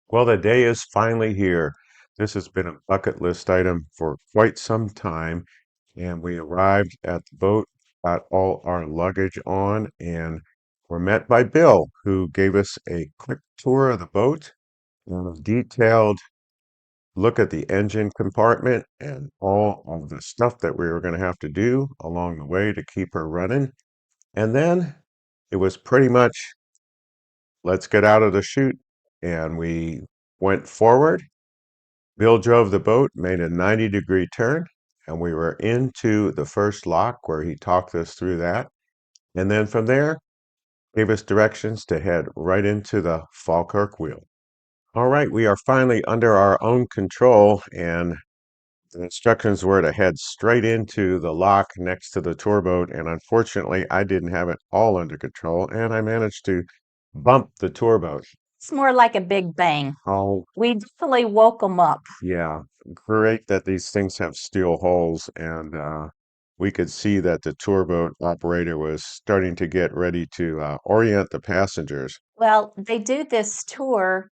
Well, the day is finally here. This has been a bucket list item for quite some time, and we arrived at the boat, got all our luggage on, and were met by Bill, who gave us a quick tour of the boat and a detailed look at the engine compartment and all of the stuff that we were going to have to do along the way to keep her running. And then it was pretty much let's get out of the chute, and we went forward. Bill drove the boat, made a 90-degree turn, and we were into the first lock where he talked us through that. And then from there, gave us directions to head right into the Falkirk wheel. All right, we are finally under our own control, and the instructions were to head straight into the lock next to the tour boat. And unfortunately, I didn't have it all under control, and I managed to bump the tour boat. It's more like a big bang. Oh, We definitely woke them up. yeah, great that these things have steel hulls, and we could see that the tour boat operator was starting to get ready to orient the passengers. Well, they do this tour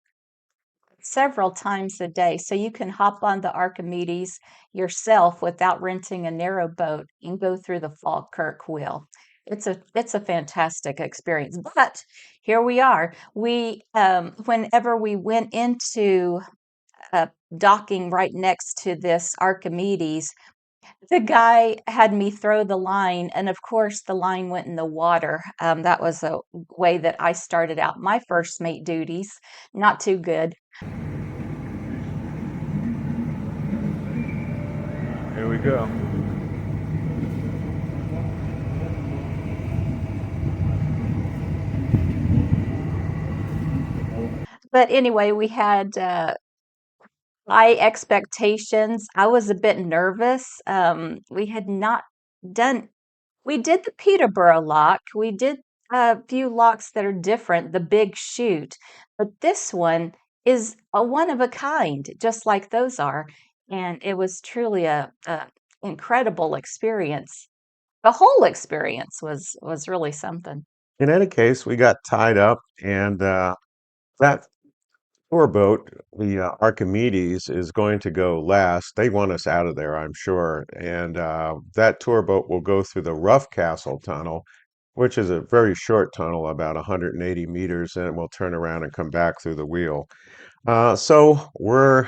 several times a day, so you can hop on the Archimedes yourself without renting a narrowboat and go through the Falkirk wheel. It's a fantastic experience. But here we are. We whenever we went into docking right next to this Archimedes, the guy had me throw the line, and of course, the line went in the water. That was a way that I started out my first mate duties. Not too good. Here we go. But anyway, we had high expectations. I was a bit nervous. We had not done, we did the Peterborough lock. We did a few locks that are different, the big chute, but this one is a one of a kind, just like those are. And it was truly a incredible experience. The whole experience was really something. In any case, we got tied up, and that tour boat, the Archimedes, is going to go last. They want us out of there, I'm sure. And that tour boat will go through the Rough Castle Tunnel, which is a very short tunnel, about 180 meters, and it will turn around and come back through the wheel. So we're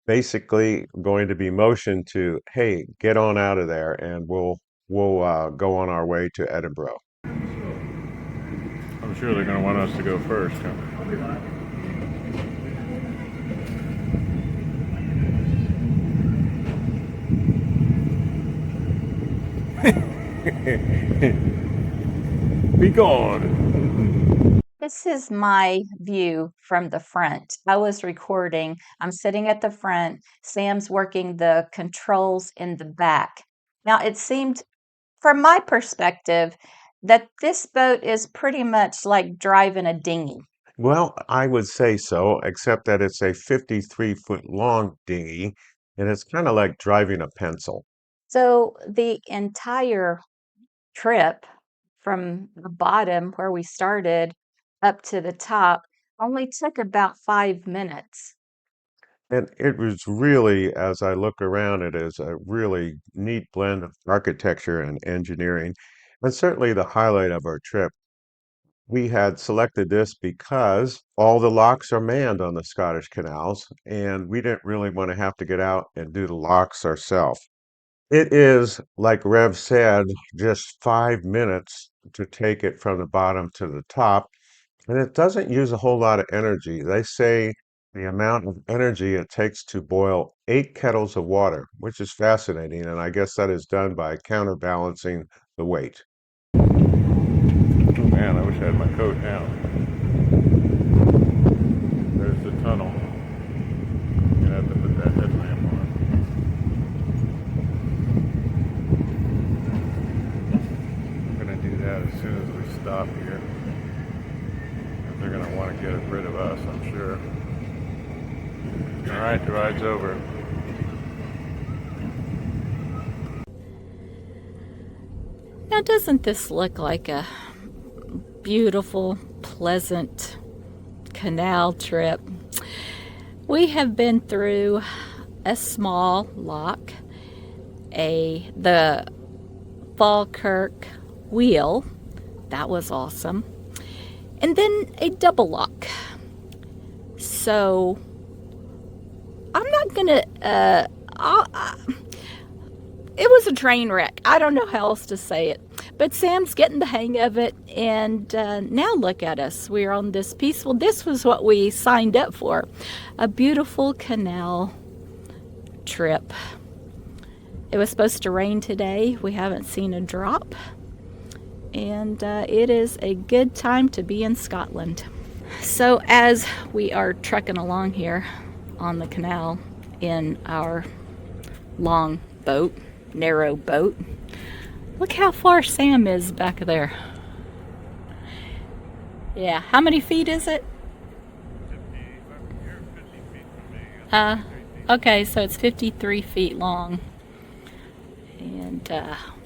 basically going to be motioned to, hey, get on out of there, and we'll go on our way to Edinburgh. I'm sure they're going to want us to go first. Huh? Be gone. This is my view from the front. I was recording. I'm sitting at the front. Sam's working the controls in the back. Now, it seemed, from my perspective, that this boat is pretty much like driving a dinghy. Well, I would say so, except that it's a 53-foot long dinghy, and it's kind of like driving a pencil. So the entire trip from the bottom where we started up to the top only took about 5 minutes. And it was really, as I look around, it is a really neat blend of architecture and engineering, and certainly the highlight of our trip. We had selected this because all the locks are manned on the Scottish canals, and we didn't really want to have to get out and do the locks ourselves. It is, like Rev said, just 5 minutes to take it from the bottom to the top, and it doesn't use a whole lot of energy. They say the amount of energy it takes to boil 8 kettles of water, which is fascinating, and I guess that is done by counterbalancing the weight. Oh man, I wish I had my coat now. There's the tunnel. I'm gonna have to put that headlamp on. I'm gonna do that as soon as we stop here. They're gonna want to get rid of us, I'm sure. All right, the ride's over. Now, doesn't this look like a beautiful, pleasant canal trip? We have been through a small lock, the Falkirk wheel, that was awesome, and then a double lock. So I'm not gonna. It was a train wreck. I don't know how else to say it. But Sam's getting the hang of it, and now look at us. We're on this peaceful. This was what we signed up for, a beautiful canal trip. It was supposed to rain today. We haven't seen a drop, and it is a good time to be in Scotland. So as we are trekking along here on the canal in our long boat, narrow boat, look how far Sam is back there. Yeah, how many feet is it? 50 feet from me. Okay, so it's 53 feet long. And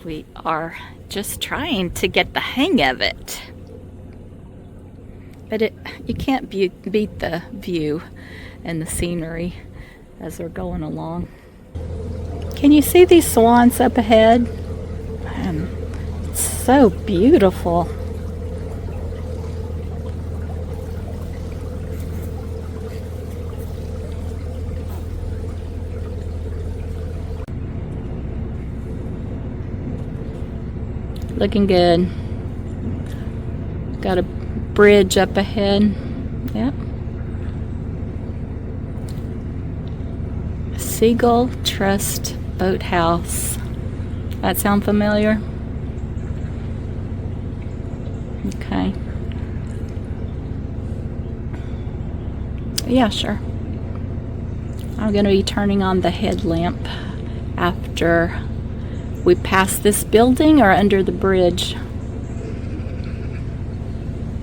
we are just trying to get the hang of it. But you can't beat the view and the scenery as we're going along. Can you see these swans up ahead? It's so beautiful. Looking good. Got a bridge up ahead. Yep. Seagull Trust Boathouse. That sound familiar? Okay. Yeah, sure. I'm going to be turning on the headlamp after we pass this building or under the bridge.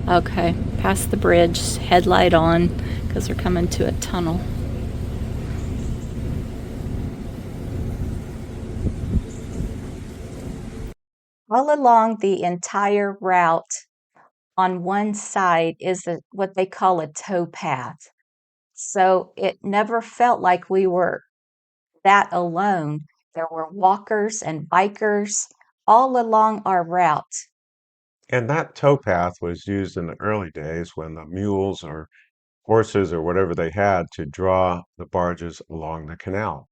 Okay, past the bridge, headlight on because we're coming to a tunnel. All along the entire route, on one side is what they call a towpath. So it never felt like we were that alone. There were walkers and bikers all along our route. And that towpath was used in the early days when the mules or horses or whatever they had to draw the barges along the canal.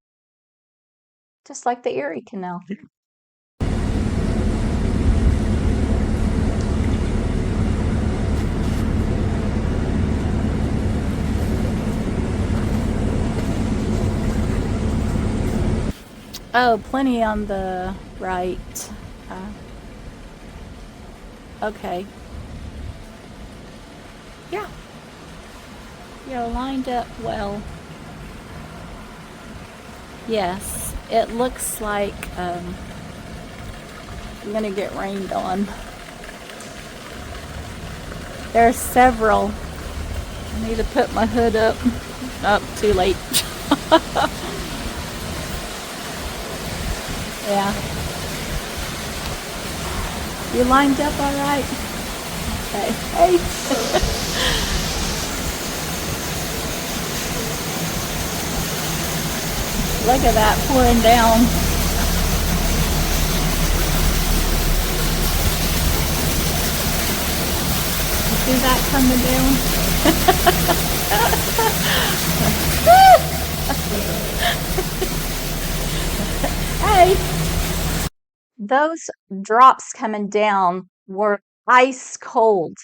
Just like the Erie Canal. Oh, plenty on the right. Okay. Yeah. You're lined up well. Yes, it looks like I'm gonna get rained on. There are several. I need to put my hood up. Oh, too late. Yeah. You lined up all right? Okay. Hey. Look at that pouring down. You see that coming down? Hey. Those drops coming down were ice cold.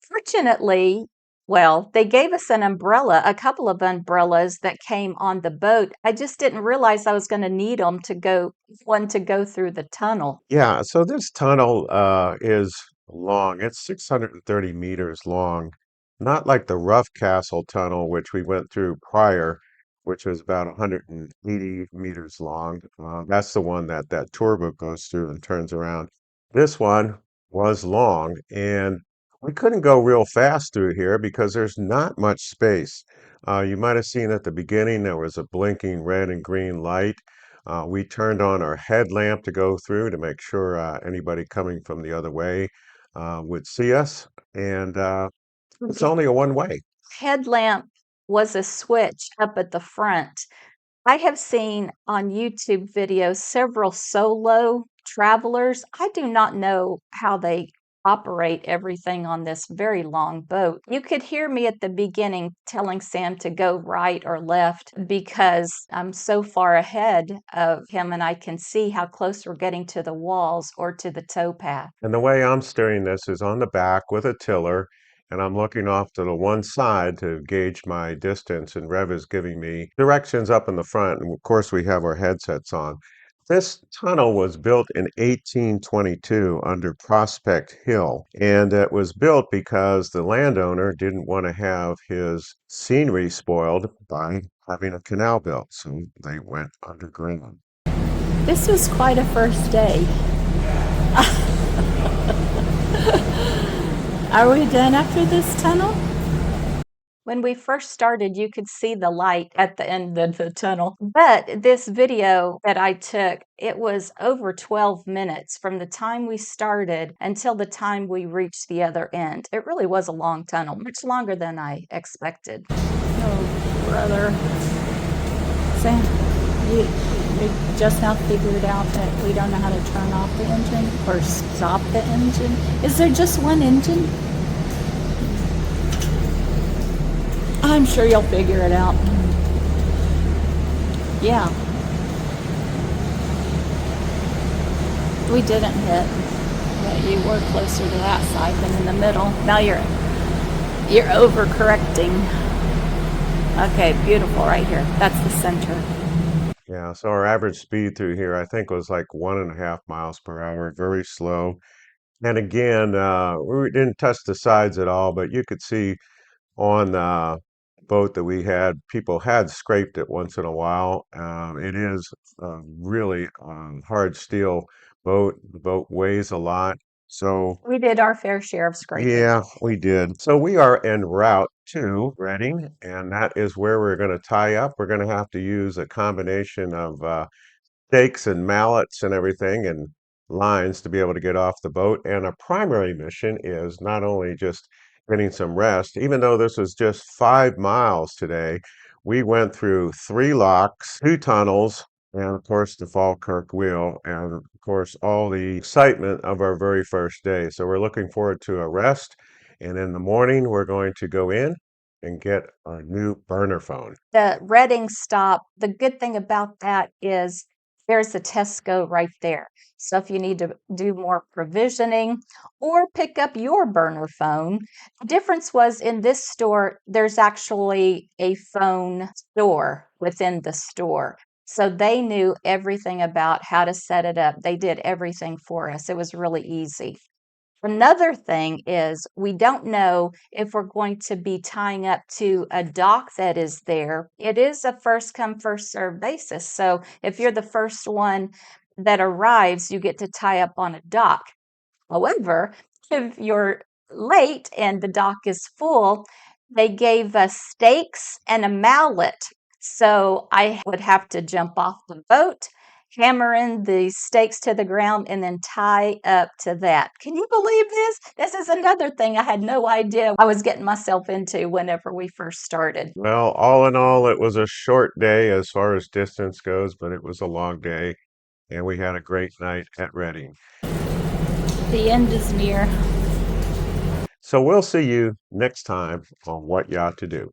Fortunately, well, they gave us an umbrella, a couple of umbrellas that came on the boat. I just didn't realize I was going to need them to go through the tunnel. Yeah, so this tunnel is long. It's 630 meters long, not like the Rough Castle tunnel, which we went through prior, which was about 180 meters long. That's the one that tour boat goes through and turns around. This one was long, and we couldn't go real fast through here because there's not much space. You might have seen at the beginning there was a blinking red and green light. We turned on our headlamp to go through to make sure anybody coming from the other way would see us. And it's only a one way. Headlamp was a switch up at the front. I have seen on YouTube videos several solo travelers. I do not know how they operate everything on this very long boat. You could hear me at the beginning telling Sam to go right or left because I'm so far ahead of him and I can see how close we're getting to the walls or to the towpath. And the way I'm steering this is on the back with a tiller, and I'm looking off to the one side to gauge my distance, and Rev is giving me directions up in the front, and of course we have our headsets on. This tunnel was built in 1822 under Prospect Hill, and it was built because the landowner didn't want to have his scenery spoiled by having a canal built, so they went underground. This was quite a first day. Are we done after this tunnel? When we first started, you could see the light at the end of the tunnel. But this video that I took, it was over 12 minutes from the time we started until the time we reached the other end. It really was a long tunnel, much longer than I expected. Oh, brother. Sam, you just now figured out that we don't know how to turn off the engine or stop the engine. Is there just one engine? I'm sure you'll figure it out. Yeah. We didn't hit. Yeah, you were closer to that side than in the middle. Now you're overcorrecting. Okay, beautiful right here. That's the center. Yeah, so our average speed through here, I think, was like 1.5 miles per hour, very slow. And again, we didn't touch the sides at all, but you could see on the boat that we had, people had scraped it once in a while. It is really hard steel boat. The boat weighs a lot. So We did our fair share of scraping. yeah, we did. So we are en route to Reading, and that is where we're going to tie up. We're going to have to use a combination of stakes and mallets and everything and lines to be able to get off the boat. And our primary mission is not only just getting some rest, even though this was just 5 miles today, we went through 3 locks, 2 tunnels, and of course the Falkirk wheel, and of course all the excitement of our very first day. So we're looking forward to a rest. And in the morning, we're going to go in and get our new burner phone. The Reading stop, the good thing about that is there's a Tesco right there. So if you need to do more provisioning or pick up your burner phone, the difference was in this store, there's actually a phone store within the store. So they knew everything about how to set it up. They did everything for us. It was really easy. Another thing is we don't know if we're going to be tying up to a dock that is there. It is a first come, first served basis. So if you're the first one that arrives, you get to tie up on a dock. However, if you're late and the dock is full, they gave us stakes and a mallet. So I would have to jump off the boat, hammer in the stakes to the ground, and then tie up to that. Can you believe this? This is another thing I had no idea I was getting myself into whenever we first started. Well, all in all, it was a short day as far as distance goes, but it was a long day, and we had a great night at Reading. The end is near. So we'll see you next time on What Yacht to Do.